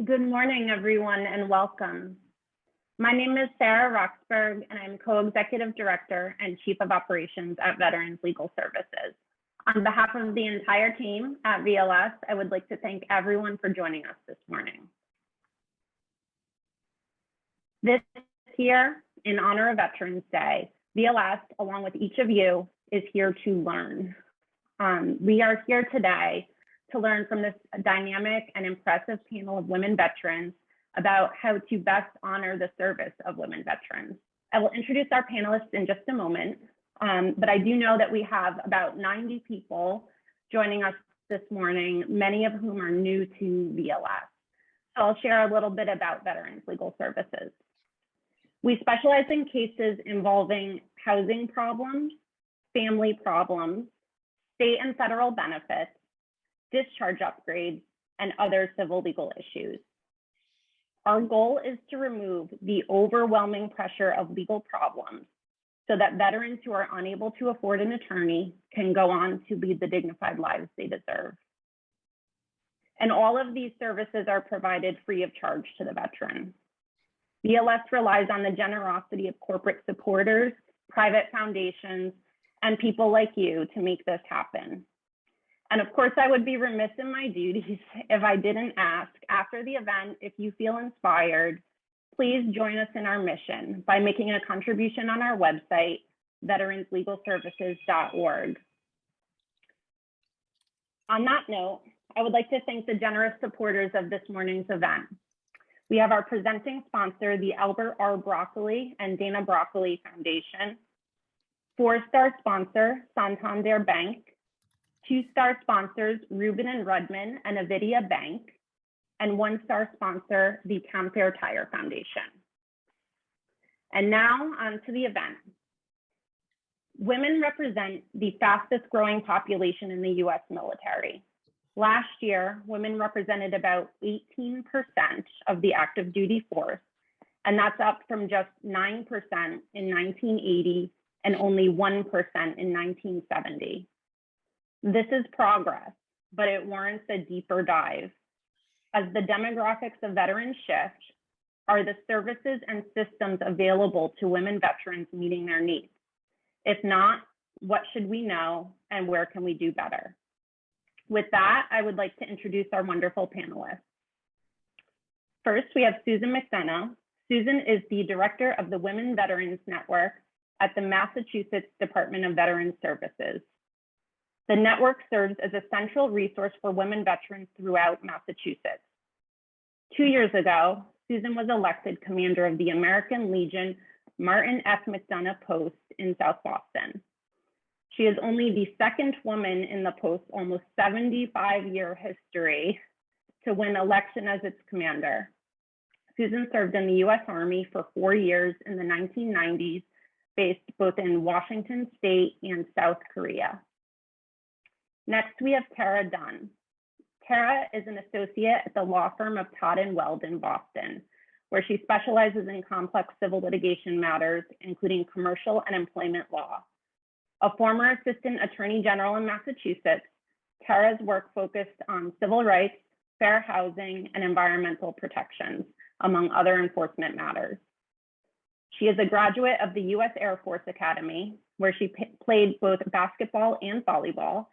Good morning, everyone, and welcome. My name is Sarah Roxburgh, and I'm Co-Executive Director and Chief of Operations at Veterans Legal Services. On behalf of the entire team at VLS, I would like to thank everyone for joining us this morning. This year, in honor of Veterans Day, VLS, along with each of you, is here to learn. We are here today to learn from this dynamic and impressive panel of women veterans about how to best honor the service of women veterans. I will introduce our panelists in just a moment, but I do know that we have about 90 people joining us this morning, many of whom are new to VLS. So I'll share a little bit about Veterans Legal Services. We specialize in cases involving housing problems, family problems, state and federal benefits, discharge upgrades, and other civil legal issues. Our goal is to remove the overwhelming pressure of legal problems so that veterans who are unable to afford an attorney can go on to lead the dignified lives they deserve. And all of these services are provided free of charge to the veteran. VLS relies on the generosity of corporate supporters, private foundations, and people like you to make this happen. And of course, I would be remiss in my duties if I didn't ask after the event, if you feel inspired, please join us in our mission by making a contribution on our website, veteranslegalservices.org. On that note, I would like to thank the generous supporters of this morning's event. We have our presenting sponsor, the Albert R. Broccoli and Dana Broccoli Foundation, 4-star sponsor, Santander Bank, 2-star sponsors, Reuben and Rudman and Avidia Bank, and 1-star sponsor, the Town Fair Tire Foundation. And now on to the event. Women represent the fastest growing population in the US military. Last year, women represented about 18% of the active duty force, and that's up from just 9% in 1980 and only 1% in 1970. This is progress, but it warrants a deeper dive. As the demographics of veterans shift, are the services and systems available to women veterans meeting their needs? If not, what should we know and where can we do better? With that, I would like to introduce our wonderful panelists. First, we have Susan McDonough. Susan is the Director of the Women Veterans Network at the Massachusetts Department of Veterans Services. The network serves as a central resource for women veterans throughout Massachusetts. 2 years ago, Susan was elected commander of the American Legion Martin F. McDonough Post in South Boston. She is only the second woman in the post's almost 75-year history to win election as its commander. Susan served in the US Army for 4 years in the 1990s, based both in Washington State and South Korea. Next, we have Tara Dunn. Tara is an associate at the law firm of Todd & Weld in Boston, where she specializes in complex civil litigation matters, including commercial and employment law. A former assistant attorney general in Massachusetts, Tara's work focused on civil rights, fair housing, and environmental protections, among other enforcement matters. She is a graduate of the US Air Force Academy, where she played both basketball and volleyball,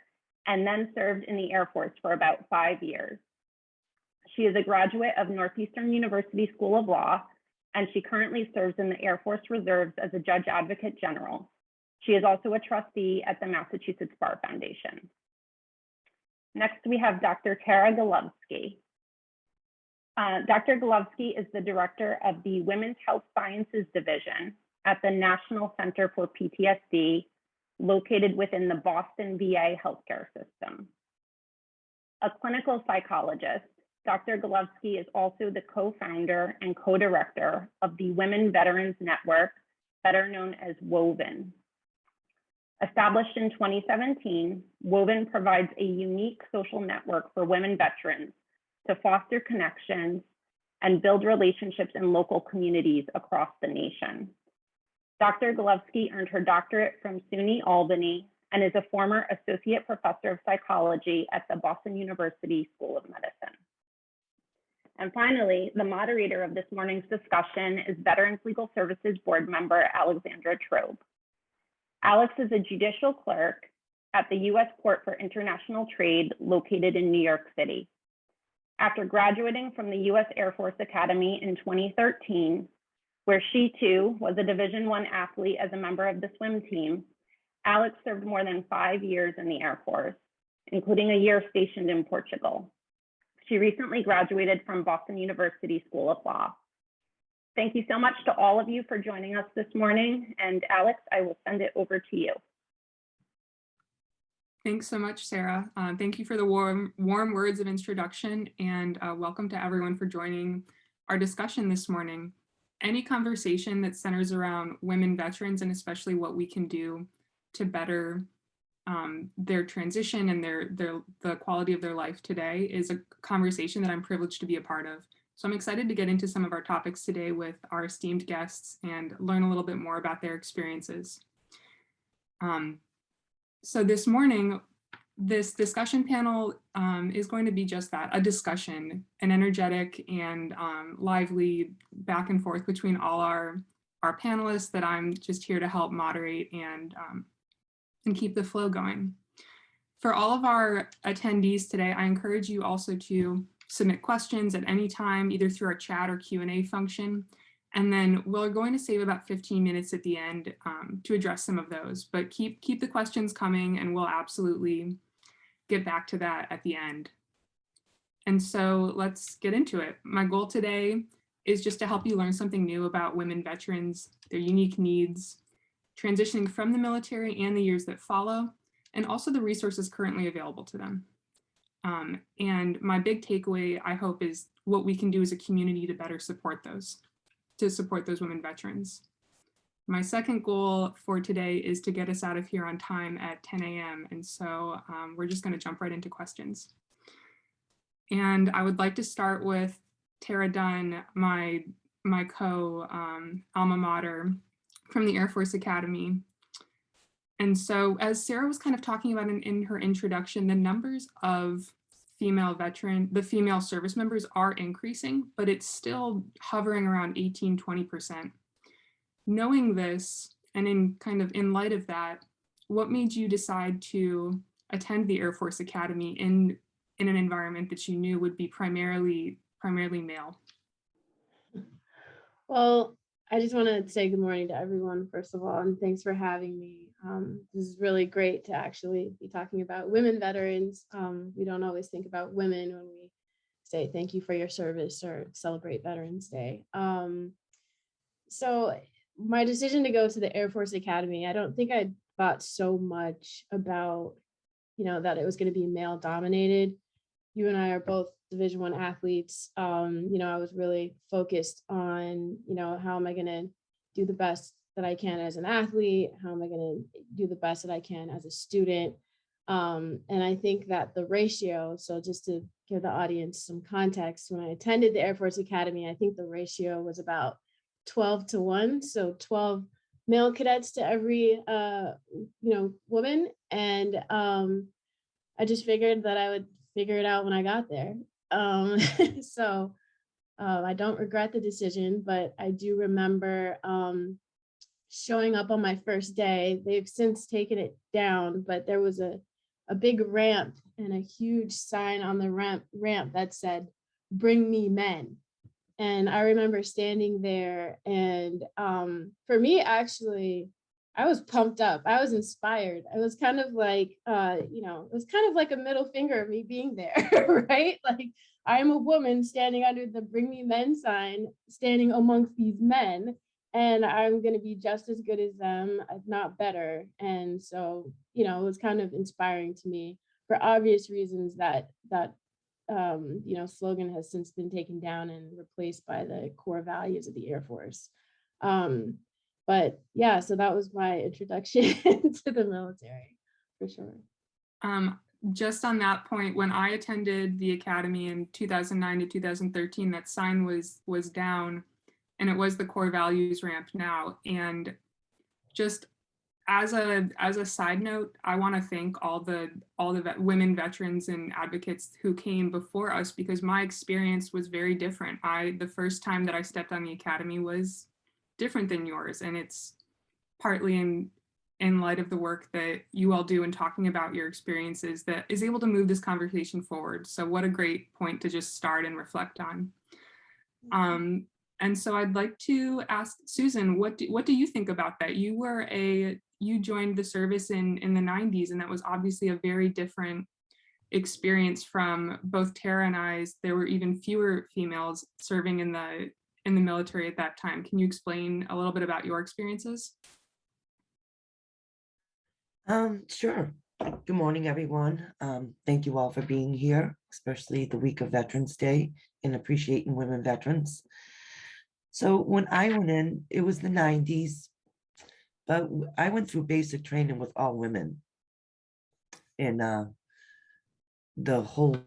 and then served in the Air Force for about 5 years. She is a graduate of Northeastern University School of Law, and she currently serves in the Air Force Reserves as a Judge Advocate General. She is also a trustee at the Massachusetts Bar Foundation. Next, we have Dr. Tara Golovsky. Dr. Golovsky is the director of the Women's Health Sciences Division at the National Center for PTSD, located within the Boston VA healthcare system. A clinical psychologist, Dr. Golovsky is also the co-founder and co-director of the Women Veterans Network, better known as WOVEN. Established in 2017, WOVEN provides a unique social network for women veterans to foster connections and build relationships in local communities across the nation. Dr. Golovsky earned her doctorate from SUNY Albany and is a former associate professor of psychology at the Boston University School of Medicine. And finally, the moderator of this morning's discussion is Veterans Legal Services Board member Alexandra Trobe. Alex is a judicial clerk at the U.S. Court for International Trade located in New York City. After graduating from the U.S. Air Force Academy in 2013, where she too was a Division I athlete as a member of the swim team, Alex served more than 5 years in the Air Force, including a year stationed in Portugal. She recently graduated from Boston University School of Law. Thank you so much to all of you for joining us this morning. And Alex, I will send it over to you. Thanks so much, Sarah. Thank you for the warm words of introduction, and welcome to everyone for joining our discussion this morning. Any conversation that centers around women veterans, and especially what we can do to better their transition and the quality of their life today, is a conversation that I'm privileged to be a part of. So I'm excited to get into some of our topics today with our esteemed guests and learn a little bit more about their experiences. So this morning, this discussion panel is going to be just that, a discussion, an energetic and lively back and forth between all our panelists that I'm just here to help moderate and keep the flow going. For all of our attendees today, I encourage you also to submit questions at any time, either through our chat or Q&A function. And then we're going to save about 15 minutes at the end to address some of those, but keep the questions coming and we'll absolutely get back to that at the end. And so let's get into it. My goal today is just to help you learn something new about women veterans, their unique needs, transitioning from the military and the years that follow, and also the resources currently available to them. And my big takeaway, I hope, is what we can do as a community to better support those women veterans. My second goal for today is to get us out of here on time at 10 a.m. And so we're just going to jump right into questions. And I would like to start with Tara Dunn, my alma mater from the Air Force Academy. And so as Sarah was kind of talking about in her introduction, the numbers of the female service members are increasing, but it's still hovering around 18–20%. Knowing this, and in light of that, what made you decide to attend the Air Force Academy in an environment that you knew would be primarily male? Well, I just want to say good morning to everyone, first of all, and thanks for having me. This is really great to actually be talking about women veterans. We don't always think about women when we say thank you for your service or celebrate Veterans Day. So my decision to go to the Air Force Academy, I don't think I thought so much about, that it was going to be male dominated. You and I are both Division I athletes. I was really focused on, how am I going to do the best that I can as an athlete? How am I going to do the best that I can as a student? And I think that the ratio, so just to give the audience some context, when I attended the Air Force Academy, I think the ratio was about 12-1. So 12 male cadets to every, woman. And I just figured that I would figure it out when I got there. So I don't regret the decision, but I do remember showing up on my first day. They've since taken it down, but there was a big ramp and a huge sign on the ramp that said, "Bring me men." And I remember standing there, and for me, actually, I was pumped up. I was inspired. I was kind of like, it was kind of like a middle finger of me being there, right? Like, I am a woman standing under the "Bring Me Men" sign, standing amongst these men, and I'm going to be just as good as them, if not better. And so, it was kind of inspiring to me for obvious reasons that slogan has since been taken down and replaced by the core values of the Air Force. But yeah, so that was my introduction to the military, for sure. Just on that point, when I attended the academy in 2009 to 2013, that sign was down, and it was the core values ramp now. And just as a side note, I want to thank all the women veterans and advocates who came before us, because my experience was very different. The first time that I stepped on the academy was different than yours, and it's partly in light of the work that you all do in talking about your experiences that is able to move this conversation forward. So what a great point to just start and reflect on. And so I'd like to ask Susan, what do you think about that? You joined the service in the 90s, and that was obviously a very different experience from both Tara and I's. There were even fewer females serving in the military at that time. Can you explain a little bit about your experiences? Sure. Good morning, everyone. Thank you all for being here, especially the week of Veterans Day and appreciating women veterans. So when I went in, it was the 90s, but I went through basic training with all women. And the whole,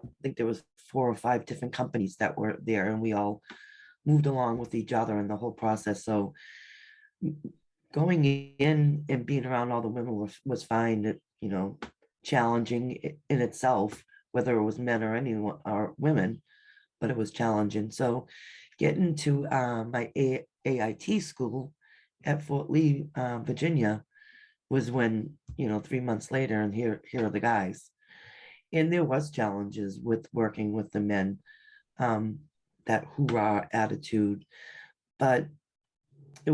I think there was 4 or 5 different companies that were there, and we all moved along with each other in the whole process. So going in and being around all the women was fine, challenging in itself, whether it was men or anyone or women, but it was challenging. So getting to my AIT school at Fort Lee, Virginia, was when, 3 months later, and here are the guys. And there was challenges with working with the men, that hoorah attitude, but it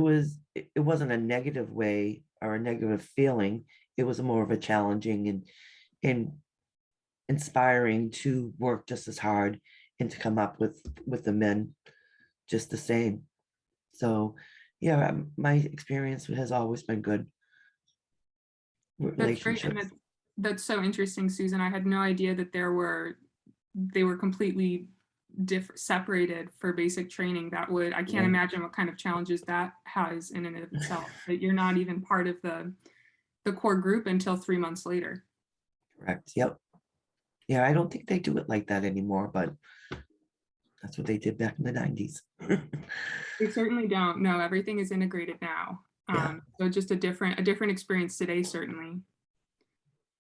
wasn't a negative way or a negative feeling. It was more of a challenging and inspiring to work just as hard and to come up with the men just the same. So yeah, my experience has always been good. That's great, and that's so interesting, Susan. I had no idea that they were completely separated for basic training. I can't imagine what kind of challenges that has in and of itself, that you're not even part of the core group until 3 months later. Correct. Yep. Yeah, I don't think they do it like that anymore, but that's what they did back in the 90s. They certainly don't. No, everything is integrated now. Yeah. So just a different experience today, certainly.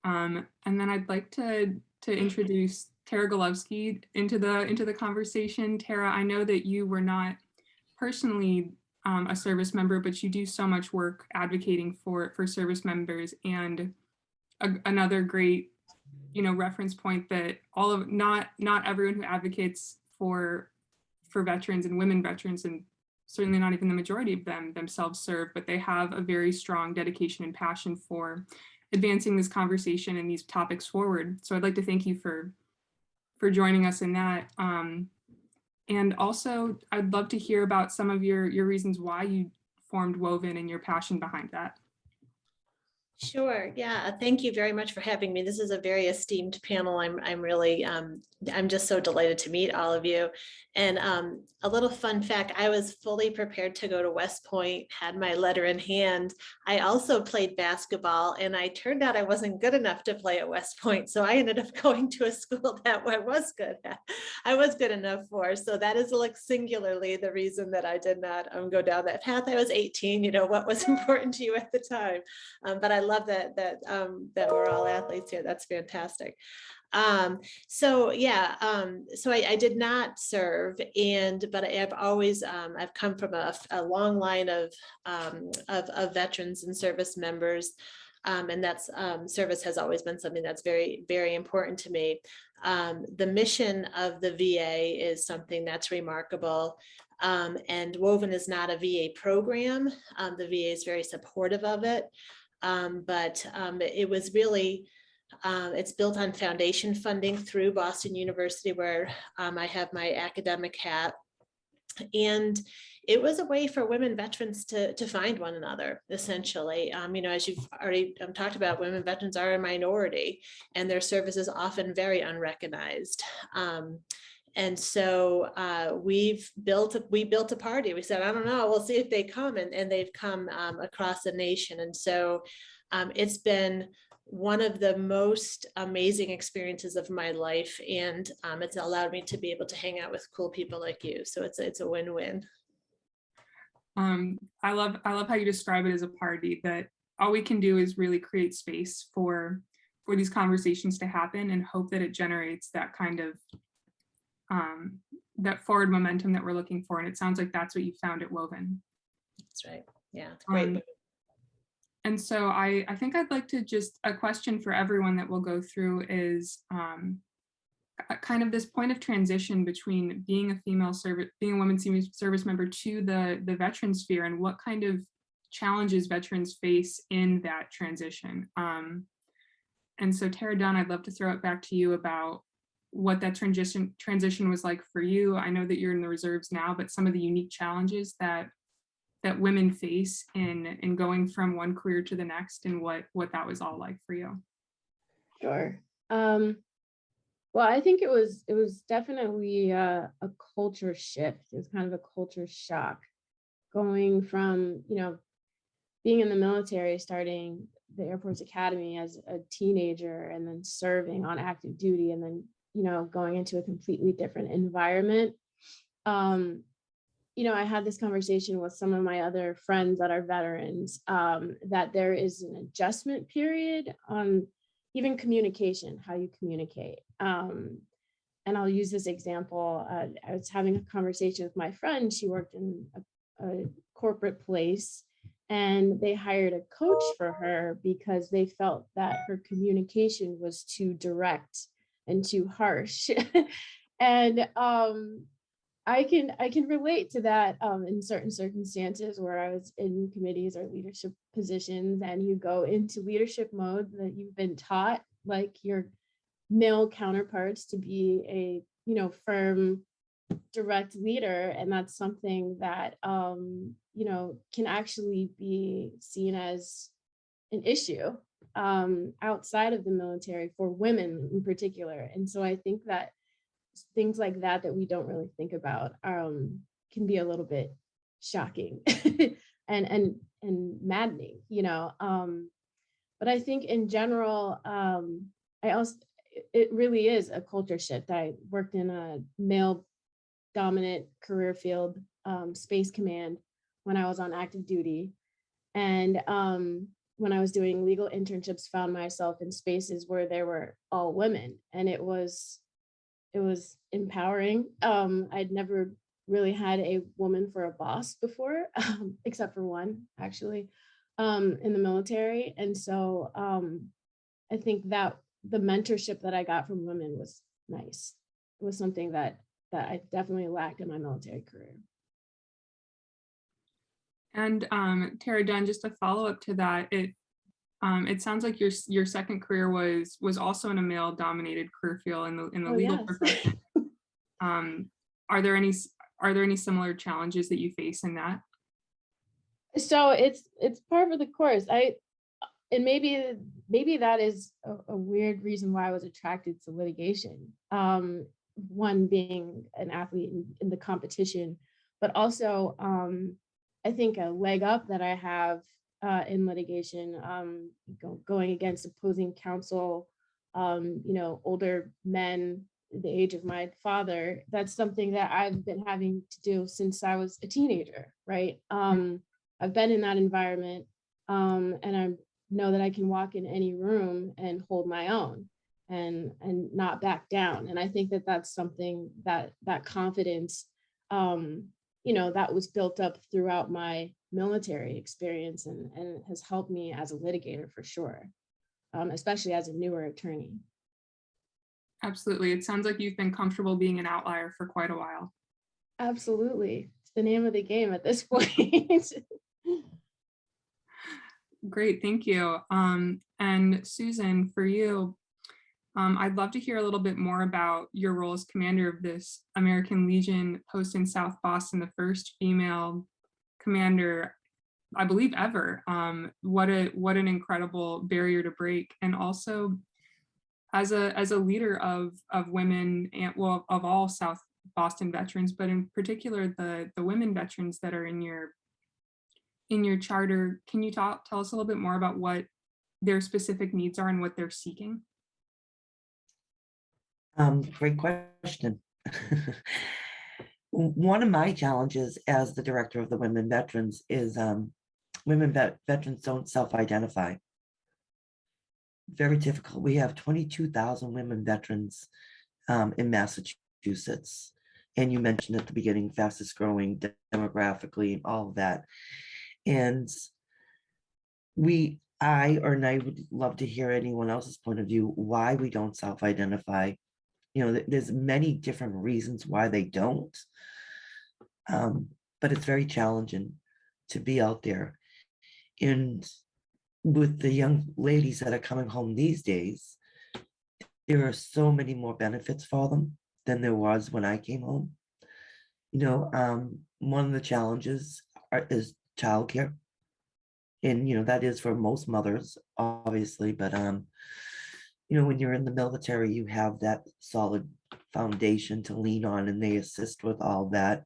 And then I'd like to introduce Tara Golubsky into the conversation. Tara, I know that you were not personally a service member, but you do so much work advocating for service members, and another great reference point that not everyone who advocates for veterans and women veterans, and certainly not even the majority of them themselves serve, but they have a very strong dedication and passion for advancing this conversation and these topics forward. So I'd like to thank you for joining us in that. And also, I'd love to hear about some of your reasons why you formed Woven and your passion behind that. Sure. Yeah. Thank you very much for having me. This is a very esteemed panel. I'm really, I'm just so delighted to meet all of you. And a little fun fact, I was fully prepared to go to West Point, had my letter in hand. I also played basketball, and I turned out I wasn't good enough to play at West Point. So I ended up going to a school that I was good at. I was good enough for. So that is like singularly the reason that I did not go down that path. I was 18, what was important to you at the time. But I love that we're all athletes here. That's fantastic. So I did not serve, but I've always I've come from a long line of veterans and service members, and that's service has always been something that's very, very important to me. The mission of the VA is something that's remarkable. And Woven is not a VA program. The VA is very supportive of it. But it was really, it's built on foundation funding through Boston University, where I have my academic hat. And it was a way for women veterans to find one another, essentially. As you've already talked about, women veterans are a minority, and their service is often very unrecognized. And so we built a party. We said, I don't know, we'll see if they come, and they've come across the nation. And so it's been one of the most amazing experiences of my life, and it's allowed me to be able to hang out with cool people like you. So it's a win-win. I love how you describe it as a party, that all we can do is really create space for these conversations to happen and hope that it generates that kind of that forward momentum that we're looking for. And it sounds like that's what you found at Woven. That's right. Yeah, it's great. And so I think I'd like to just, a question for everyone that we'll go through is kind of this point of transition between being a women's service member to the veteran sphere, and what kind of challenges veterans face in that transition. And so Tara Dunn, I'd love to throw it back to you about what that transition was like for you. I know that you're in the reserves now, but some of the unique challenges that women face in going from one career to the next, and what that was all like for you. Sure. Well, I think it was definitely a culture shift. It was kind of a culture shock, going from, being in the military, starting the Air Force Academy as a teenager, and then serving on active duty, and then, going into a completely different environment. I had this conversation with some of my other friends that are veterans, that there is an adjustment period on even communication, how you communicate. And I'll use this example. I was having a conversation with my friend. She worked in a corporate place, and they hired a coach for her because they felt that her communication was too direct and too harsh. And I can relate to that in certain circumstances where I was in committees or leadership positions, and you go into leadership mode that you've been taught, like your male counterparts, to be a firm, direct leader, and that's something that can actually be seen as an issue outside of the military for women in particular. And so I think that things like that we don't really think about can be a little bit shocking and maddening, but I think in general, it really is a culture shift. I worked in a male dominant career field, Space Command, when I was on active duty, and when I was doing legal internships, found myself in spaces where there were all women, and it was empowering. I'd never really had a woman for a boss before, except for one, actually, in the military. And so I think that the mentorship that I got from women was nice. It was something that I definitely lacked in my military career. And Tara Dunn, just a follow up to that, it sounds like your second career was also in a male dominated career field in the legal profession. Are there any similar challenges that you face in that? So it's part of the course. And maybe that is a weird reason why I was attracted to litigation. One being an athlete in the competition, but also I think a leg up that I have in litigation, going against opposing counsel, older men the age of my father. That's something that I've been having to do since I was a teenager, right? I've been in that environment, and I know that I can walk in any room and hold my own and not back down. And I think that that's something that confidence, that was built up throughout my military experience, and has helped me as a litigator for sure, especially as a newer attorney. Absolutely. It sounds like you've been comfortable being an outlier for quite a while. Absolutely. It's the name of the game at this point. Great, thank you. And Susan, for you, I'd love to hear a little bit more about your role as commander of this American Legion post in South Boston, the first female commander, I believe, ever. What an incredible barrier to break. And also as a leader of women, and well, of all South Boston veterans, but in particular the women veterans that are in your charter, can you tell us a little bit more about what their specific needs are and what they're seeking? Great question. One of my challenges as the director of the Women Veterans is veterans don't self-identify. Very difficult. We have 22,000 women veterans in Massachusetts. And you mentioned at the beginning, fastest growing demographically, all of that. And I would love to hear anyone else's point of view, why we don't self-identify. There's many different reasons why they don't. But it's very challenging to be out there. And with the young ladies that are coming home these days, there are so many more benefits for them than there was when I came home. One of the challenges is childcare. And that is for most mothers, obviously, but when you're in the military, you have that solid foundation to lean on, and they assist with all that.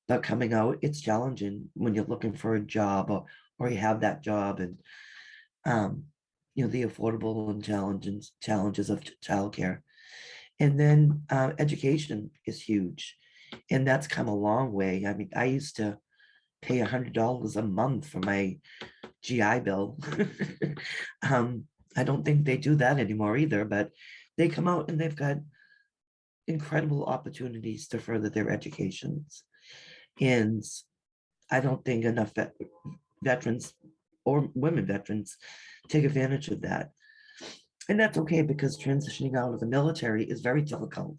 But coming out, it's challenging when you're looking for a job, or you have that job, and the affordable and challenges of childcare. And then education is huge, and that's come a long way. I mean, I used to pay $100 a month for my GI Bill. I don't think they do that anymore either, but they come out and they've got incredible opportunities to further their educations. And I don't think enough veterans or women veterans take advantage of that. And that's okay, because transitioning out of the military is very difficult.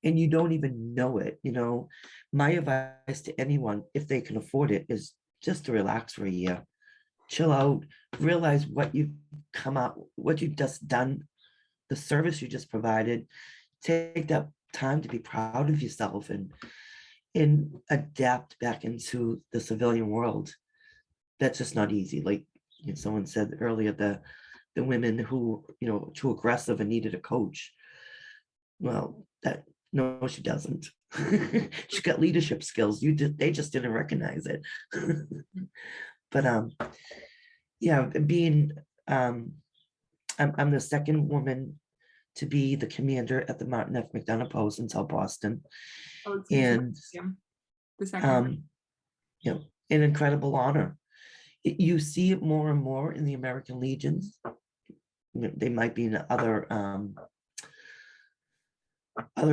And you don't even know it. My advice to anyone, if they can afford it, is just to relax for a year. Chill out, realize what you've what you've just done, the service you just provided. Take that time to be proud of yourself and adapt back into the civilian world. That's just not easy. Like someone said earlier, the women who, too aggressive and needed a coach. Well, no, she doesn't. She's got leadership skills. They just didn't recognize it. But I'm the second woman to be the commander at the Martin F. McDonough Post in South Boston. Oh, it's And the second. an incredible honor. You see it more and more in the American Legions. They might be in other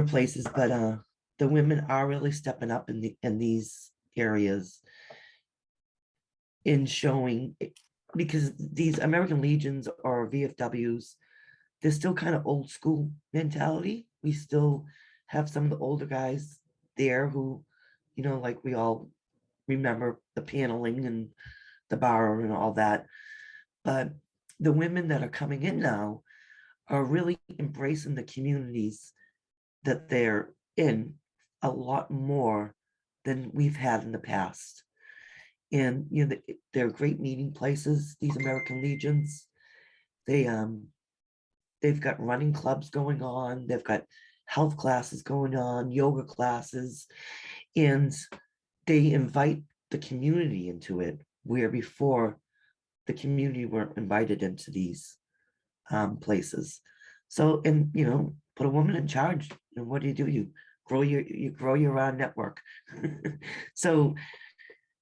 places, but the women are really stepping up in these areas, in showing, because these American Legions or VFWs, they're still kind of old school mentality. We still have some of the older guys there who, like we all remember the paneling and the bar and all that. But the women that are coming in now are really embracing the communities that they're in a lot more than we've had in the past. And they're great meeting places, these American Legions. They've got running clubs going on, they've got health classes going on, yoga classes, and they invite the community into it, where before the community weren't invited into these places. So, and put a woman in charge, and what do? You grow your network. So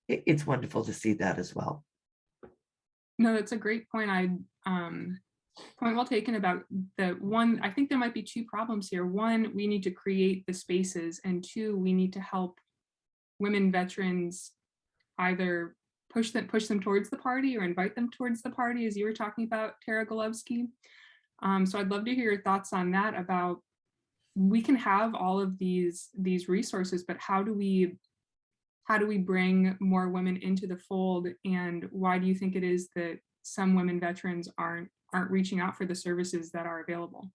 it's wonderful to see that as well. No, that's a great point. Point well taken about the one. I think there might be two problems here. One, we need to create the spaces, and two, we need to help women veterans either push them towards the party or invite them towards the party, as you were talking about, Tara Golubsky. So I'd love to hear your thoughts on that. About, we can have all of these resources, but how do we bring more women into the fold? And why do you think it is that some women veterans aren't reaching out for the services that are available?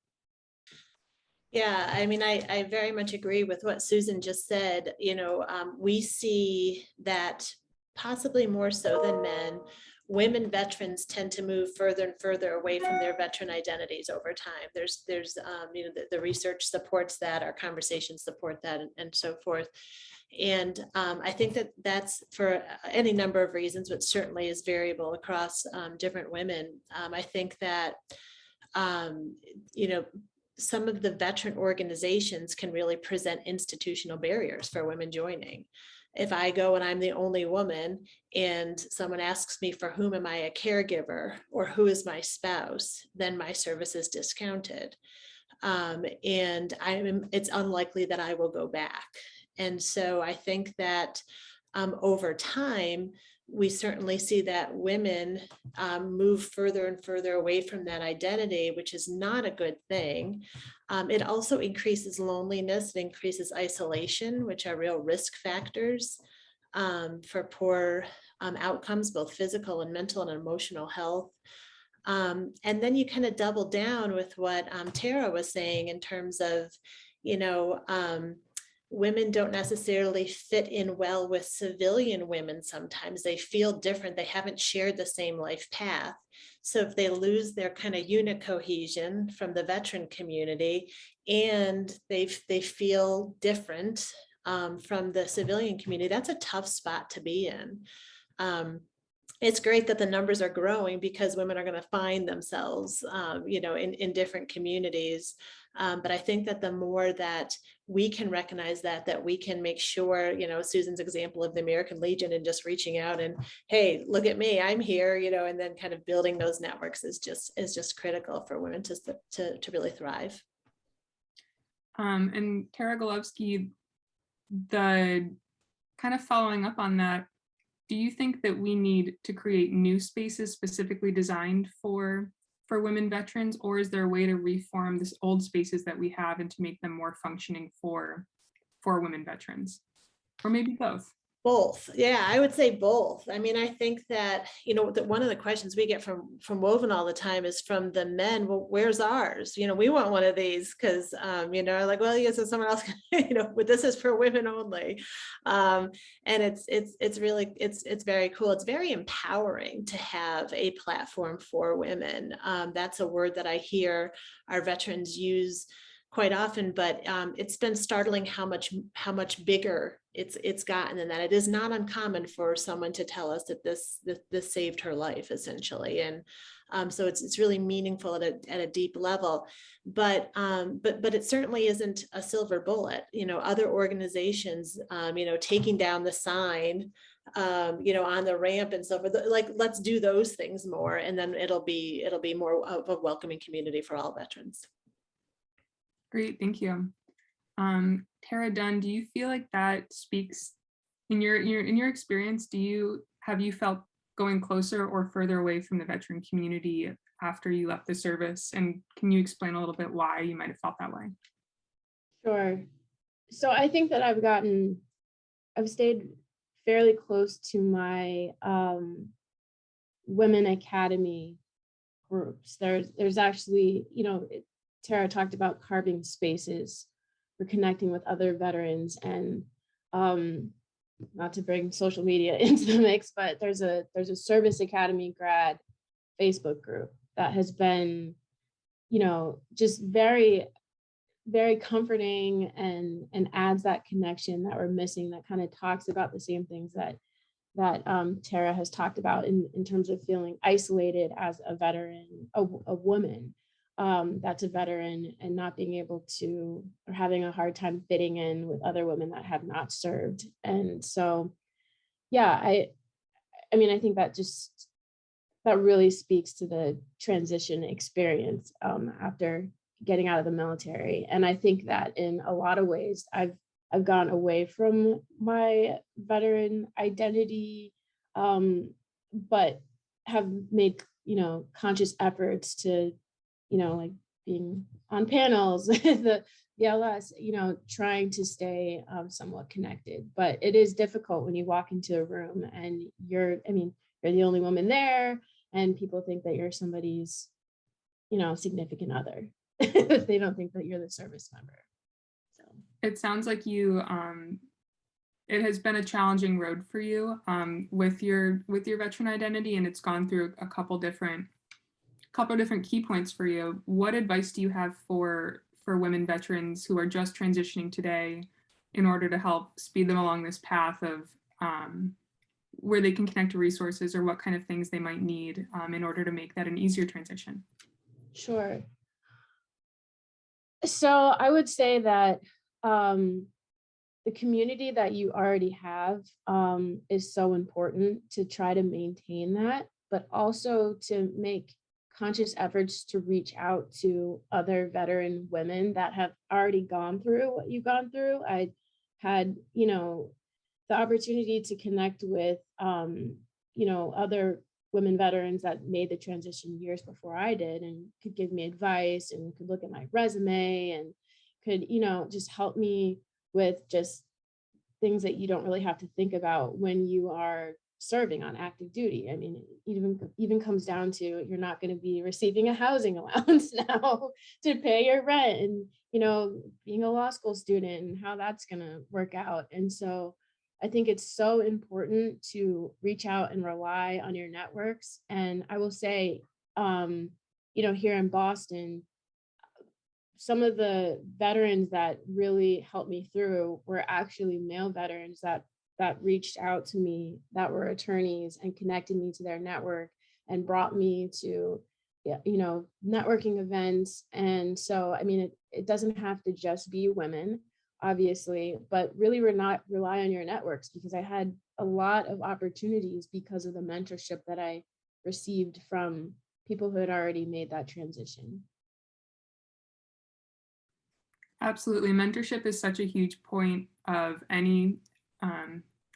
Yeah, I mean, I very much agree with what Susan just said. We see that possibly more so than men, women veterans tend to move further and further away from their veteran identities over time. There's the research supports that, our conversations support that, and so forth. And I think that that's for any number of reasons, but certainly is variable across different women. I think that, some of the veteran organizations can really present institutional barriers for women joining. If I go and I'm the only woman and someone asks me for whom am I a caregiver or who is my spouse, then my service is discounted. And it's unlikely that I will go back. And so I think that over time, we certainly see that women move further and further away from that identity, which is not a good thing. It also increases loneliness, it increases isolation, which are real risk factors for poor outcomes, both physical and mental and emotional health. And then you kind of double down with what Tara was saying in terms of, women don't necessarily fit in well with civilian women. Sometimes they feel different. They haven't shared the same life path. So if they lose their kind of unit cohesion from the veteran community and they feel different from the civilian community, that's a tough spot to be in. It's great that the numbers are growing because women are going to find themselves, in different communities. But I think that the more that we can recognize that we can make sure, Susan's example of the American Legion and just reaching out and, hey, look at me, I'm here, and then kind of building those networks is just critical for women to really thrive. And Tara Golovsky, the kind of following up on that, do you think that we need to create new spaces specifically designed for women veterans, or is there a way to reform this old spaces that we have and to make them more functioning for women veterans, or maybe both? Both. Yeah, I would say both. I mean, I think that, one of the questions we get from Woven all the time is from the men, well, where's ours? We want one of these because, like, well, yes, if someone else, but this is for women only. And it's really, it's very cool. It's very empowering to have a platform for women. That's a word that I hear our veterans use quite often, but it's been startling how much bigger it's gotten, and that it is not uncommon for someone to tell us that this saved her life, essentially. And so it's really meaningful at a deep level, but it certainly isn't a silver bullet. Other organizations, taking down the sign, on the ramp and so forth, like, let's do those things more, and then it'll be more of a welcoming community for all veterans. Great, thank you. Tara Dunn, do you feel like that speaks in your experience? Have you felt going closer or further away from the veteran community after you left the service? And can you explain a little bit why you might have felt that way? Sure. So I think that I've stayed fairly close to my Women Academy groups. There's actually, Tara talked about carving spaces for connecting with other veterans, and not to bring social media into the mix, but there's a Service Academy grad Facebook group that has been, just very, very comforting and adds that connection that we're missing, that kind of talks about the same things that Tara has talked about in terms of feeling isolated as a veteran, a woman that's a veteran, and not being able to, or having a hard time fitting in with other women that have not served. And so, yeah, I mean, I think that really speaks to the transition experience after getting out of the military. And I think that in a lot of ways, I've gone away from my veteran identity, but have made, conscious efforts to, like being on panels, the LS, trying to stay somewhat connected. But it is difficult when you walk into a room and you're the only woman there, and people think that you're somebody's, significant other. They don't think that you're the service member. So it sounds like you it has been a challenging road for you with your veteran identity, and it's gone through a couple different key points for you. What advice do you have for women veterans who are just transitioning today in order to help speed them along this path of where they can connect to resources, or what kind of things they might need in order to make that an easier transition? Sure. So I would say that the community that you already have is so important to try to maintain that, but also to make conscious efforts to reach out to other veteran women that have already gone through what you've gone through. I had, the opportunity to connect with, other women veterans that made the transition years before I did and could give me advice and could look at my resume and could, just help me with just things that you don't really have to think about when you are serving on active duty. I mean, it even comes down to you're not going to be receiving a housing allowance now to pay your rent and, being a law school student and how that's going to work out. And so I think it's so important to reach out and rely on your networks. And I will say, here in Boston, some of the veterans that really helped me through were actually male veterans that reached out to me, that were attorneys, and connected me to their network and brought me to networking events. And so I mean, it doesn't have to just be women, obviously, but really rely on your networks, because I had a lot of opportunities because of the mentorship that I received from people who had already made that transition. Absolutely. Mentorship is such a huge point of any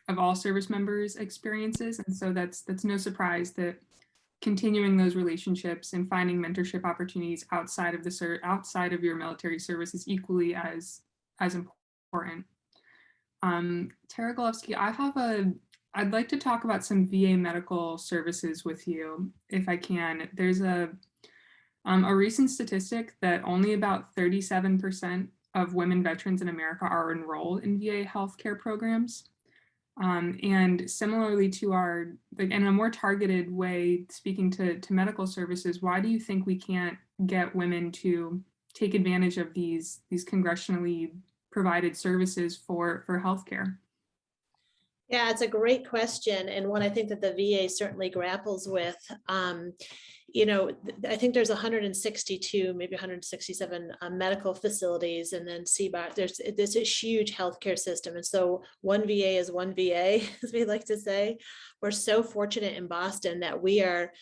of all service members' experiences. And so that's no surprise that continuing those relationships and finding mentorship opportunities outside of outside of your military service is equally as important. Tara Golevsky, I'd like to talk about some VA medical services with you, if I can. There's a recent statistic that only about 37% of women veterans in America are enrolled in VA healthcare programs. And similarly to in a more targeted way, speaking to medical services, why do you think we can't get women to take advantage of these congressionally provided services for healthcare? Yeah, it's a great question, and one I think that the VA certainly grapples with. I think there's 162, maybe 167 medical facilities, and then CBAR. There's a huge healthcare system, and so one VA is one VA, as we like to say. We're so fortunate in Boston that we are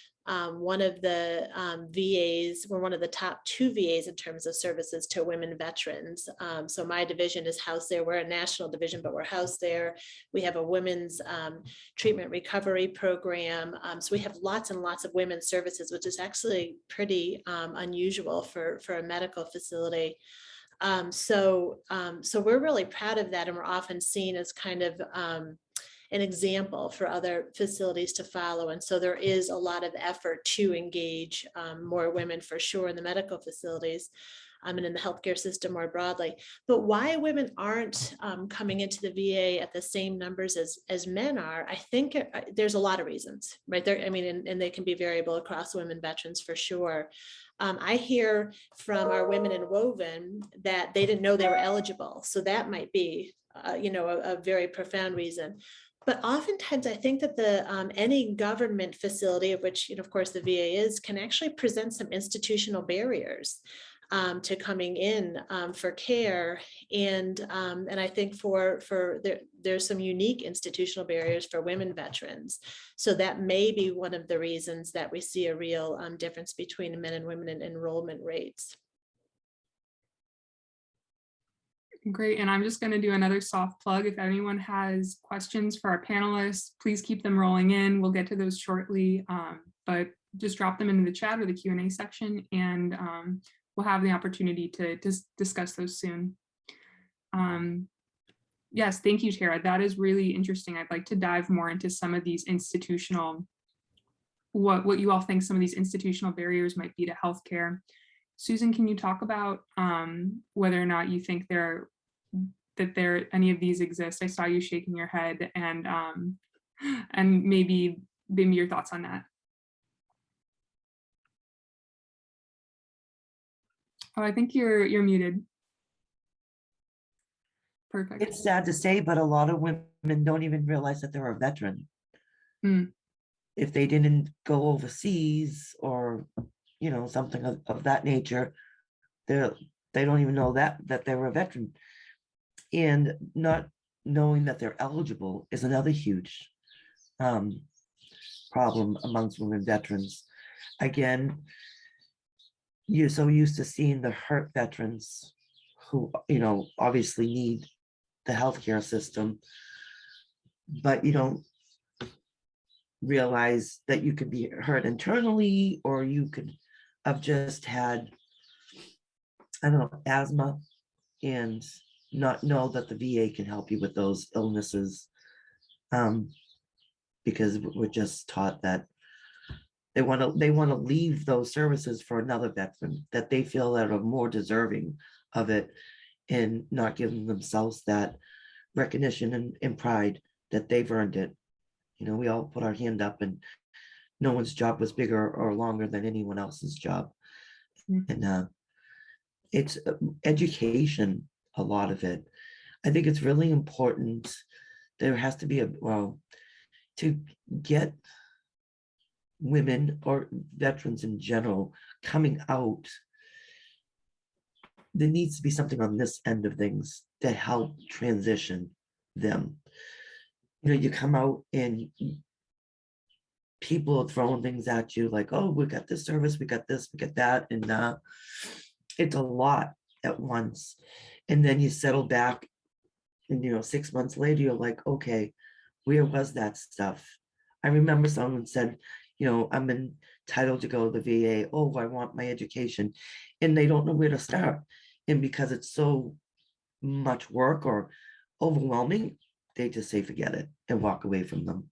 one of the VAs. We're one of the top 2 VAs in terms of services to women veterans. So my division is housed there. We're a national division, but we're housed there. We have a women's treatment recovery program. So we have lots and lots of women's services, which is actually pretty unusual for a medical facility. So we're really proud of that, and we're often seen as kind of an example for other facilities to follow. And so there is a lot of effort to engage more women, for sure, in the medical facilities and in the healthcare system more broadly. But why women aren't coming into the VA at the same numbers as men are, I think there's a lot of reasons, right there. I mean, and they can be variable across women veterans, for sure. I hear from our women in Woven that they didn't know they were eligible. So that might be, a very profound reason. But oftentimes I think that any government facility, of which, of course, the VA is, can actually present some institutional barriers to coming in for care. And I think there's some unique institutional barriers for women veterans. So that may be one of the reasons that we see a real difference between men and women in enrollment rates. Great, and I'm just going to do another soft plug. If anyone has questions for our panelists, please keep them rolling in. We'll get to those shortly, but just drop them into the chat or the Q&A section, and we'll have the opportunity to discuss those soon. Yes, thank you, Tara. That is really interesting. I'd like to dive more into some of these institutional, what you all think some of these institutional barriers might be to healthcare. Susan, can you talk about whether or not you think any of these exist? I saw you shaking your head, and maybe your thoughts on that. Oh, I think you're muted. Perfect. It's sad to say, but a lot of women don't even realize that they're a veteran. If they didn't go overseas or, something of that nature, they're they don't even know that they're a veteran. And not knowing that they're eligible is another huge problem amongst women veterans. Again, you're so used to seeing the hurt veterans who, obviously need the healthcare system, but you don't realize that you could be hurt internally, or you could have just had, I don't know, asthma, and not know that the VA can help you with those illnesses. Because we're just taught that they want to leave those services for another veteran that they feel that are more deserving of it, and not giving themselves that recognition and pride that they've earned it. We all put our hand up, and no one's job was bigger or longer than anyone else's job. And it's education, a lot of it. I think it's really important. There has to be to get women or veterans in general coming out, there needs to be something on this end of things to help transition them. You come out and people are throwing things at you like, oh, we got this service, we got this, we got that, and it's a lot at once. And then you settle back, and 6 months later, you're like, okay, where was that stuff? I remember someone said, I'm entitled to go to the VA. Oh, I want my education. And they don't know where to start. And because it's so much work or overwhelming, they just say, forget it, and walk away from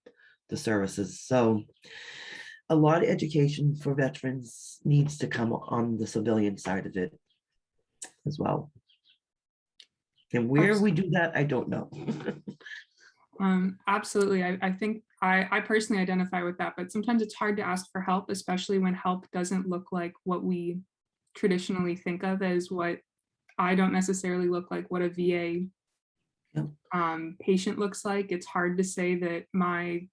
the services. So a lot of education for veterans needs to come on the civilian side of it as well. And where we do that, I don't know. Absolutely. I think I personally identify with that, but sometimes it's hard to ask for help, especially when help doesn't look like what we traditionally think of as what I don't necessarily look like what a VA patient looks like. It's hard to say that my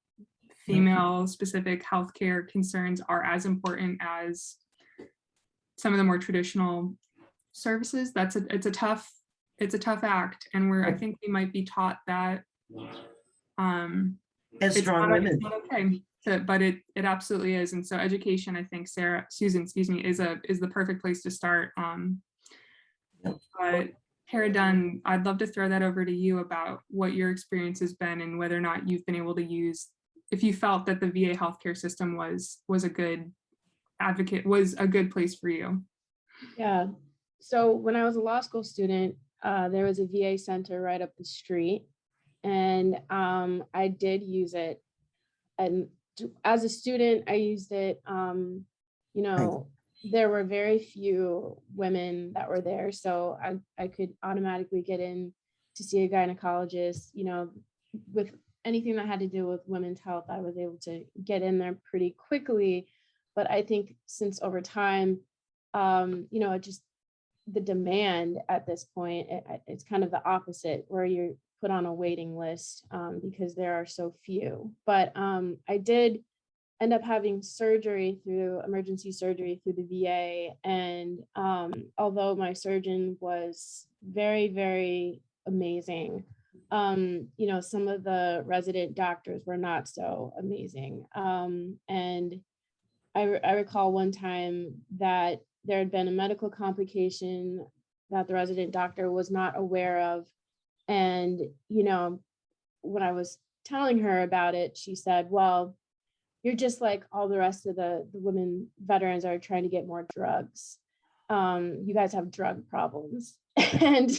female specific healthcare concerns are as important as some of the more traditional services. It's a tough act, and I think we might be taught that as strong women. It's not okay, but it absolutely is. And so education, I think, Susan, is the perfect place to start. But Kara Dunn, I'd love to throw that over to you about what your experience has been and whether or not you've been able to use, if you felt that the VA healthcare system was a good advocate, was a good place for you. Yeah. So when I was a law school student, there was a VA center right up the street, and I did use it. And as a student, I used it. There were very few women that were there, so I could automatically get in to see a gynecologist. With anything that had to do with women's health, I was able to get in there pretty quickly. But I think since over time, just the demand at this point, it's kind of the opposite, where you're put on a waiting list because there are so few. But I did end up having emergency surgery through the VA. And although my surgeon was very, very amazing, some of the resident doctors were not so amazing. And I recall one time that there had been a medical complication that the resident doctor was not aware of. And, when I was telling her about it, she said, well, you're just like all the rest of the women veterans are trying to get more drugs. You guys have drug problems. And,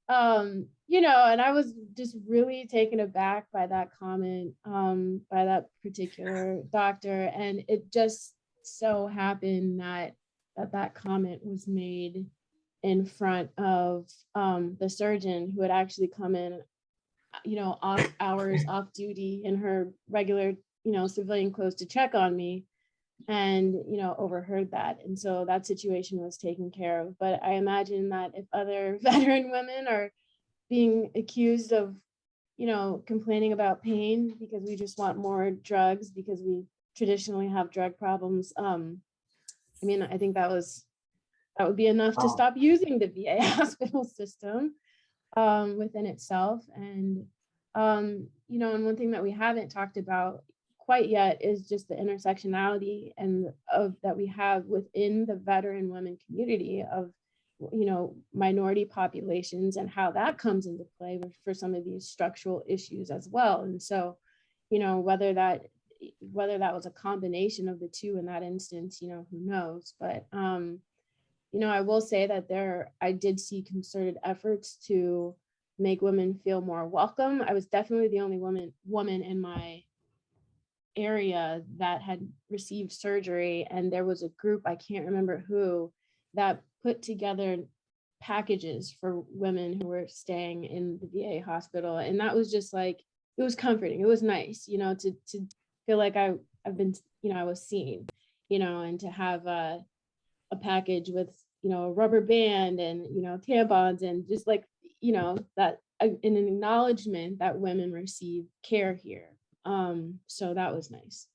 and I was just really taken aback by that comment, by that particular doctor. And it just so happened that comment was made in front of the surgeon, who had actually come in, off hours, off duty in her regular, civilian clothes to check on me, and, overheard that. And so that situation was taken care of. But I imagine that if other veteran women are being accused of, complaining about pain because we just want more drugs because we traditionally have drug problems, I think that was That would be enough to Wow. stop using the VA hospital system within itself. And, you know, and one thing that we haven't talked about quite yet is just the intersectionality and of that we have within the veteran women community of, you know, minority populations and how that comes into play for some of these structural issues as well. And so, you know, whether that was a combination of the two in that instance, you know, who knows. But you know, I will say that I did see concerted efforts to make women feel more welcome. I was definitely the only woman in my area that had received surgery, and there was a group, I can't remember who, that put together packages for women who were staying in the VA hospital. And that was just like, it was comforting. It was nice, you know, to feel like I've been, you know, I was seen, you know, and to have a package with, you know, a rubber band and, you know, tampons and just like, you know, that an acknowledgement that women receive care here. So that was nice.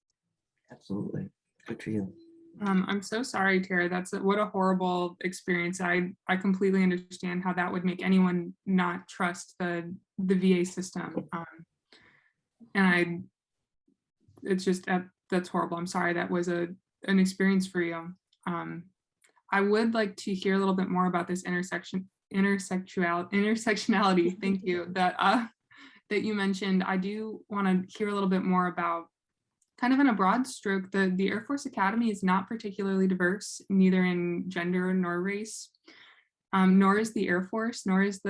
Absolutely. Good for you. I'm so sorry, Tara. What a horrible experience. I completely understand how that would make anyone not trust the VA system. And it's just that's horrible. I'm sorry that was an experience for you. I would like to hear a little bit more about this intersectionality. Thank you, that you mentioned. I do want to hear a little bit more about, kind of in a broad stroke, the Air Force Academy is not particularly diverse, neither in gender nor race, nor is the Air Force, nor is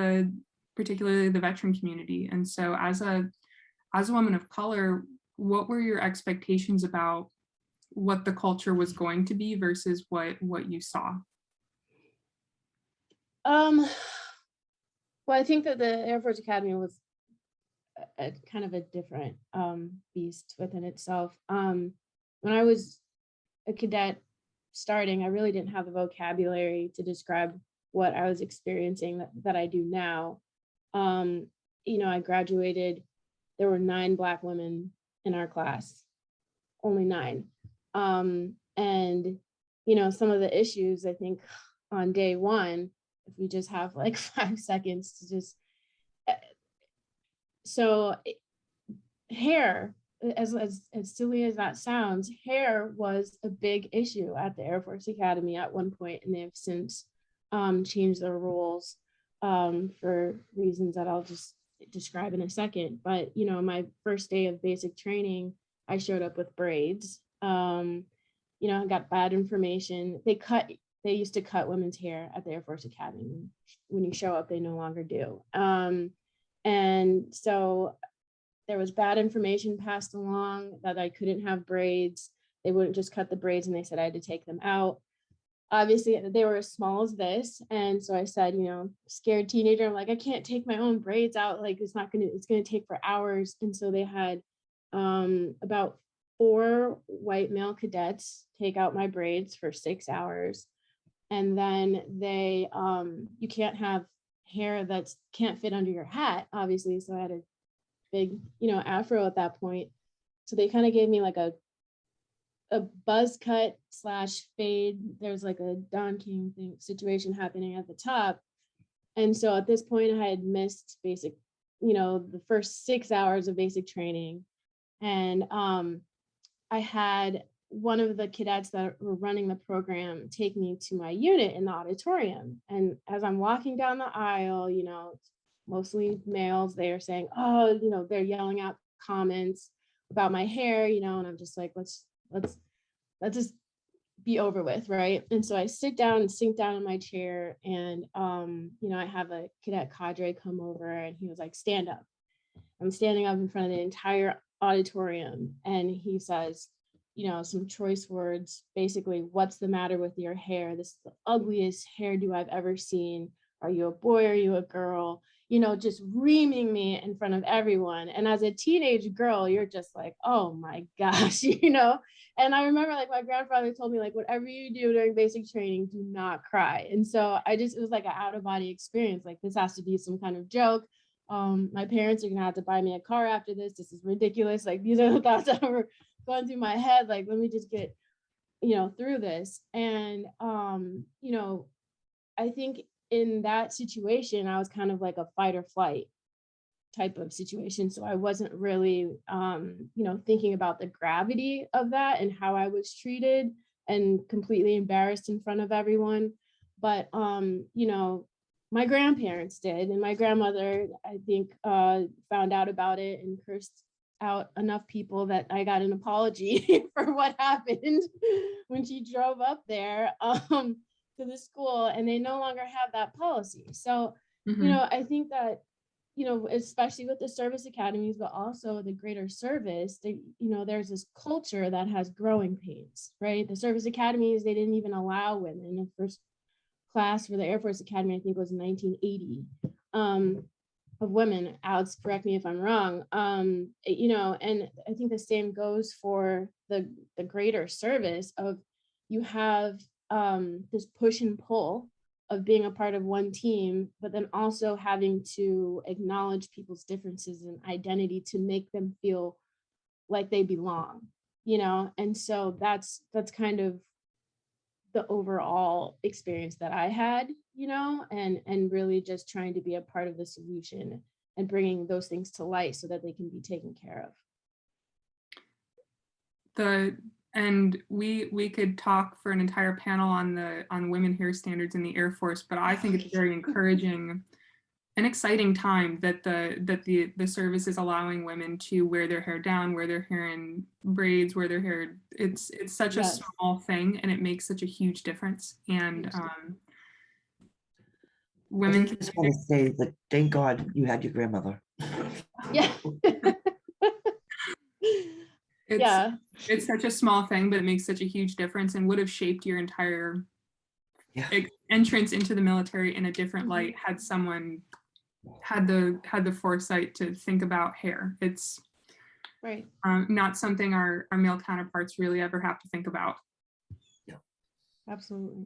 particularly the veteran community. And so as a woman of color, what were your expectations about what the culture was going to be versus what you saw? Well, I think that the Air Force Academy was a kind of a different beast within itself. When I was a cadet starting, I really didn't have the vocabulary to describe what I was experiencing that I do now. You know, I graduated, there were 9 Black women in our class, only 9. And, you know, some of the issues, I think on day one, if we just have like 5 seconds to just, so hair, as silly as that sounds, hair was a big issue at the Air Force Academy at one point, and they have since changed their rules for reasons that I'll just describe in a second. But, you know, my first day of basic training, I showed up with braids. You know, I got bad information. They used to cut women's hair at the Air Force Academy. When you show up, they no longer do. And so there was bad information passed along that I couldn't have braids. They wouldn't just cut the braids, and they said I had to take them out. Obviously, they were as small as this. And so I said, you know, scared teenager, I'm like, I can't take my own braids out. Like, it's going to take for hours. And so they had about 4 white male cadets take out my braids for 6 hours. And then they, you can't have hair that can't fit under your hat, obviously. So I had a big, you know, afro at that point. So they kind of gave me like a buzz cut / fade. There's like a Don King thing situation happening at the top. And so at this point I had missed basic, you know, the first 6 hours of basic training. And I had one of the cadets that were running the program take me to my unit in the auditorium. And as I'm walking down the aisle, you know, mostly males, they are saying, oh, you know, they're yelling out comments about my hair, you know, and I'm just like, let's just be over with, right? And so I sit down and sink down in my chair, and you know, I have a cadet cadre come over, and he was like, stand up. I'm standing up in front of the entire auditorium, and he says, you know, some choice words, basically, what's the matter with your hair? This is the ugliest hairdo I've ever seen. Are you a boy? Are you a girl? You know, just reaming me in front of everyone. And as a teenage girl, you're just like, oh my gosh, you know? And I remember like my grandfather told me, like, whatever you do during basic training, do not cry. And so it was like an out of body experience. Like, this has to be some kind of joke. My parents are gonna have to buy me a car after this. This is ridiculous. Like, these are the thoughts that were going through my head. Like, let me just get, you know, through this. And, you know, I think in that situation, I was kind of like a fight or flight type of situation. So I wasn't really, thinking about the gravity of that and how I was treated and completely embarrassed in front of everyone. But, my grandparents did. And my grandmother, I think, found out about it and cursed out enough people that I got an apology for what happened when she drove up there to the school, and they no longer have that policy. So, I think that, especially with the service academies, but also the greater service, there's this culture that has growing pains, right? The service academies, they didn't even allow women. The first class for the Air Force Academy, I think, was in 1980. Of women. Alex, correct me if I'm wrong. And I think the same goes for the greater service of, you have this push and pull of being a part of one team, but then also having to acknowledge people's differences and identity to make them feel like they belong, and so that's kind of the overall experience that I had, and really just trying to be a part of the solution and bringing those things to light so that they can be taken care of. And we could talk for an entire panel on women hair standards in the Air Force, but I think it's very encouraging and exciting time that the service is allowing women to wear their hair down, wear their hair in braids, wear their hair. It's such a small thing, and it makes such a huge difference. And women I just want to say that thank God you had your grandmother. Yeah. It's such a small thing, but it makes such a huge difference and would have shaped your entire entrance into the military in a different light had someone had the foresight to think about hair. It's right. Not something our male counterparts really ever have to think about. Yeah, absolutely.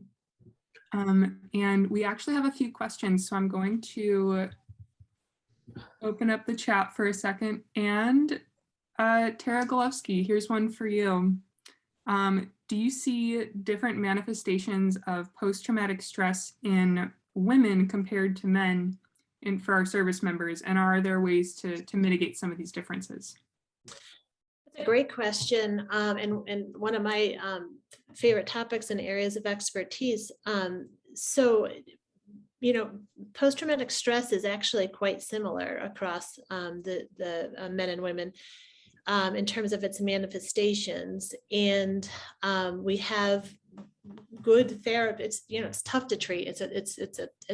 And we actually have a few questions, so I'm going to open up the chat for a second. And Tara Golewski, here's one for you. Do you see different manifestations of post-traumatic stress in women compared to men for our service members? And are there ways to mitigate some of these differences? That's a great question. And one of my favorite topics and areas of expertise. So, post-traumatic stress is actually quite similar across the men and women in terms of its manifestations. And we have good therapy. It's tough to treat. It's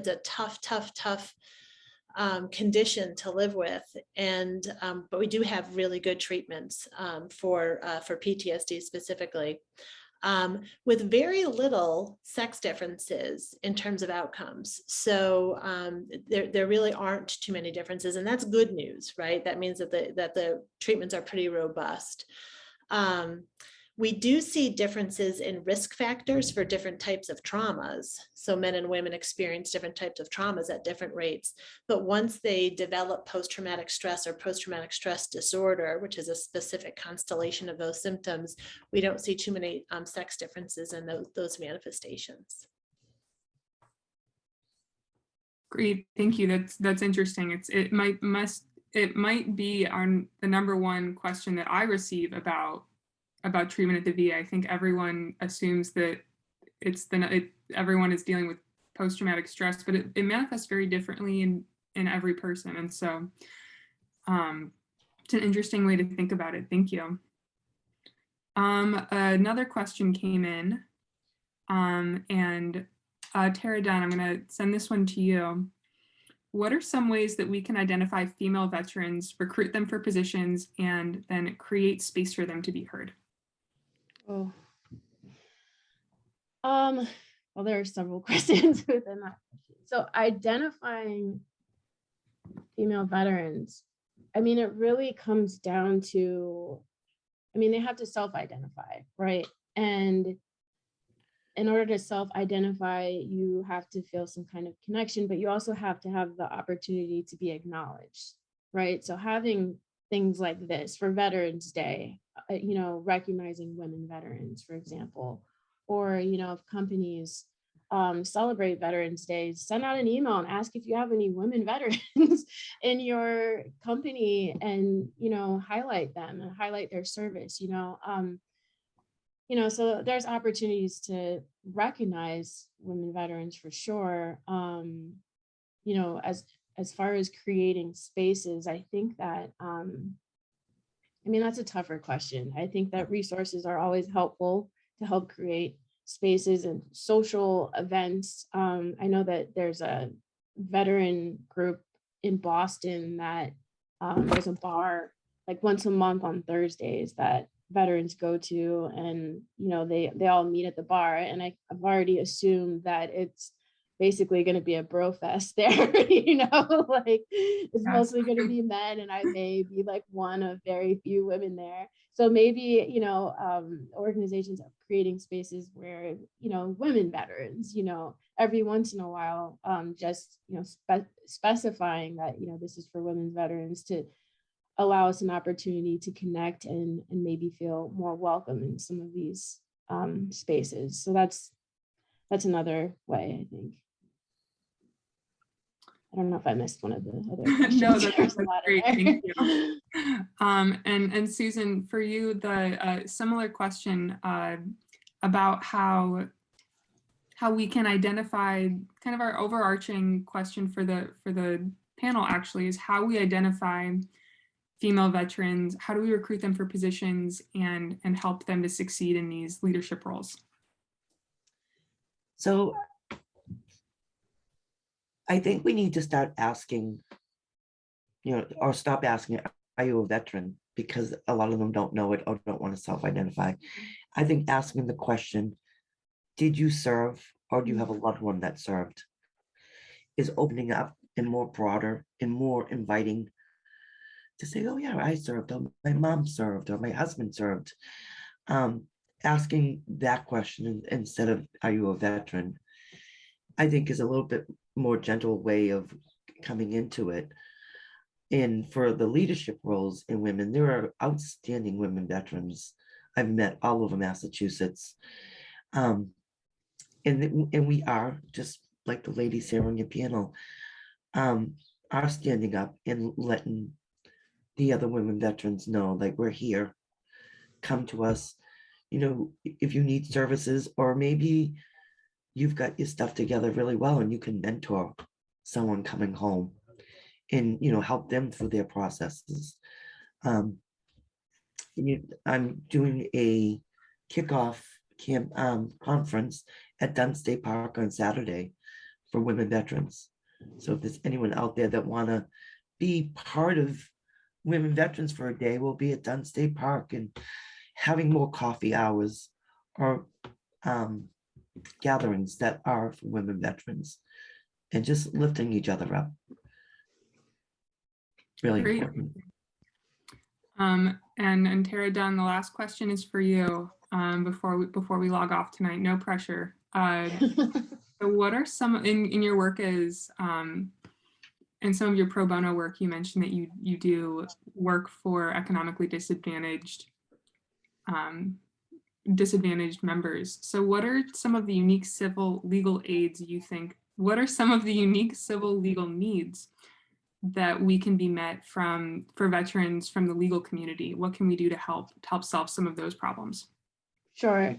a tough condition to live with, and but we do have really good treatments for PTSD specifically, with very little sex differences in terms of outcomes. So there really aren't too many differences, and that's good news, right? That means that the treatments are pretty robust. We do see differences in risk factors for different types of traumas. So men and women experience different types of traumas at different rates. But once they develop post-traumatic stress or post-traumatic stress disorder, which is a specific constellation of those symptoms, we don't see too many sex differences in those manifestations. Great, thank you. That's interesting. It might be the number one question that I receive about treatment at the VA. I think everyone assumes that everyone is dealing with post-traumatic stress, but it manifests very differently in every person. And so it's an interesting way to think about it. Thank you. Another question came in, and Tara Dunn, I'm going to send this one to you. What are some ways that we can identify female veterans, recruit them for positions, and then create space for them to be heard? Oh. Well, there are several questions within that. So identifying female veterans, it really comes down to, they have to self-identify, right? And in order to self-identify, you have to feel some kind of connection, but you also have to have the opportunity to be acknowledged, right? So having things like this for Veterans Day, recognizing women veterans, for example, or, if companies celebrate Veterans Day, send out an email and ask if you have any women veterans in your company, and, you know, highlight them and highlight their service, so there's opportunities to recognize women veterans for sure. As far as creating spaces, I think that, that's a tougher question. I think that resources are always helpful to help create spaces and social events. I know that there's a veteran group in Boston that there's a bar like once a month on Thursdays that veterans go to, and they all meet at the bar, and I've already assumed that it's basically going to be a bro fest there. Like it's mostly going to be men, and I may be like one of very few women there. So maybe organizations are creating spaces where women veterans, every once in a while, just specifying that this is for women veterans, to allow us an opportunity to connect and maybe feel more welcome in some of these spaces. So that's another way, I think. I don't know if I missed one of the other questions. No, that's great. Thank you. And Susan, for you, the similar question about how we can identify, kind of our overarching question for the panel actually is how we identify female veterans, how do we recruit them for positions and help them to succeed in these leadership roles? So I think we need to start asking, or stop asking, are you a veteran? Because a lot of them don't know it or don't want to self-identify. I think asking the question, did you serve or do you have a loved one that served, is opening up and more broader and more inviting to say, oh yeah, I served, or my mom served, or my husband served. Asking that question instead of, are you a veteran, I think is a little bit more gentle way of coming into it. And for the leadership roles in women, there are outstanding women veterans I've met all over Massachusetts. And we are, just like the ladies here on your panel, are standing up and letting the other women veterans know, like, we're here, come to us, if you need services, or maybe you've got your stuff together really well and you can mentor someone coming home and help them through their processes. I'm doing a kickoff camp conference at Dunn State Park on Saturday for women veterans. So if there's anyone out there that want to be part of women veterans for a day, we'll be at Dunn State Park and having more coffee hours or gatherings that are for women veterans and just lifting each other up. Really Great. important. And Tara Dunn, the last question is for you before we log off tonight. No pressure. So what are some in your work as in some of your pro bono work, you mentioned that you do work for economically disadvantaged members. So what are some of the unique civil legal aids you think, what are some of the unique civil legal needs that we can be met for veterans from the legal community? What can we do to help solve some of those problems? Sure.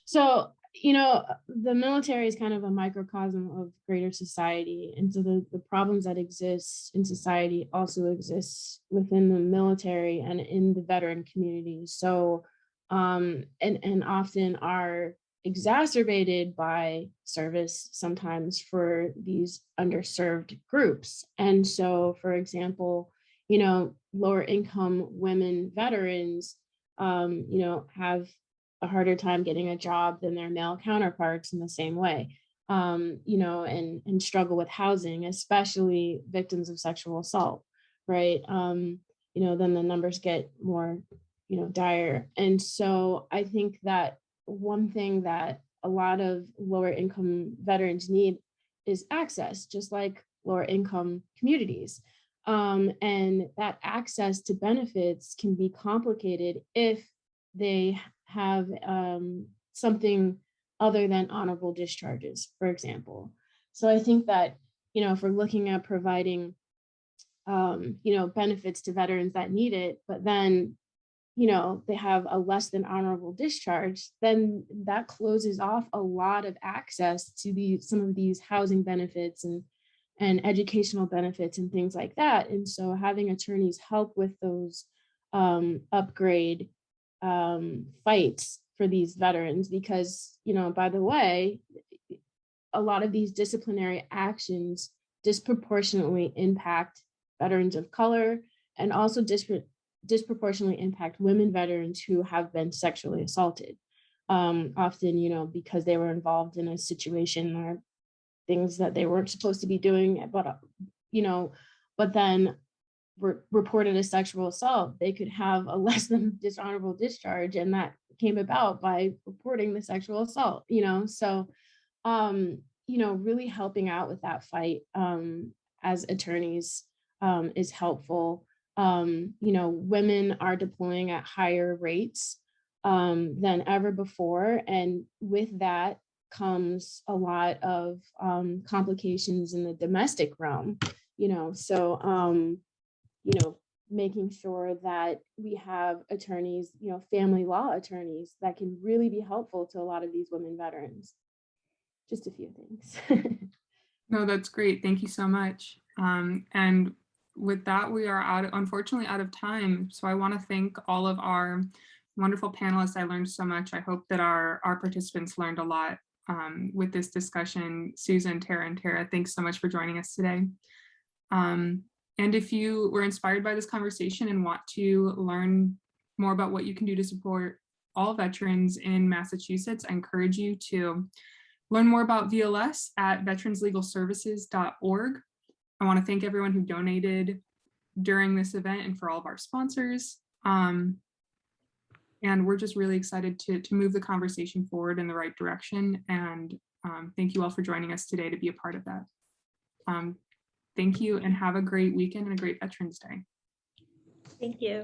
So, the military is kind of a microcosm of greater society. And so the problems that exist in society also exists within the military and in the veteran community. So, and often are exacerbated by service sometimes for these underserved groups. And so, for example, lower income women veterans, have a harder time getting a job than their male counterparts in the same way, and struggle with housing, especially victims of sexual assault, right? Then the numbers get more, dire. And so I think that one thing that a lot of lower income veterans need is access, just like lower income communities. And that access to benefits can be complicated if they have something other than honorable discharges, for example. So I think that, if we're looking at providing, benefits to veterans that need it, but then, they have a less than honorable discharge, then that closes off a lot of access to some of these housing benefits and educational benefits and things like that. And so having attorneys help with those upgrade fights for these veterans, because, by the way, a lot of these disciplinary actions disproportionately impact veterans of color, and also disproportionately impact women veterans who have been sexually assaulted. Often, because they were involved in a situation or things that they weren't supposed to be doing, but then reported a sexual assault, they could have a less than dishonorable discharge, and that came about by reporting the sexual assault. So really helping out with that fight as attorneys is helpful. Women are deploying at higher rates than ever before, and with that comes a lot of complications in the domestic realm. So making sure that we have attorneys, family law attorneys that can really be helpful to a lot of these women veterans. Just a few things. No, that's great. Thank you so much. And with that, we are unfortunately out of time. So I want to thank all of our wonderful panelists. I learned so much. I hope that our participants learned a lot with this discussion. Susan, Tara, and Tara, thanks so much for joining us today. And if you were inspired by this conversation and want to learn more about what you can do to support all veterans in Massachusetts, I encourage you to learn more about VLS at veteranslegalservices.org. I want to thank everyone who donated during this event and for all of our sponsors. And we're just really excited to move the conversation forward in the right direction. And thank you all for joining us today to be a part of that. Thank you and have a great weekend and a great Veterans Day. Thank you.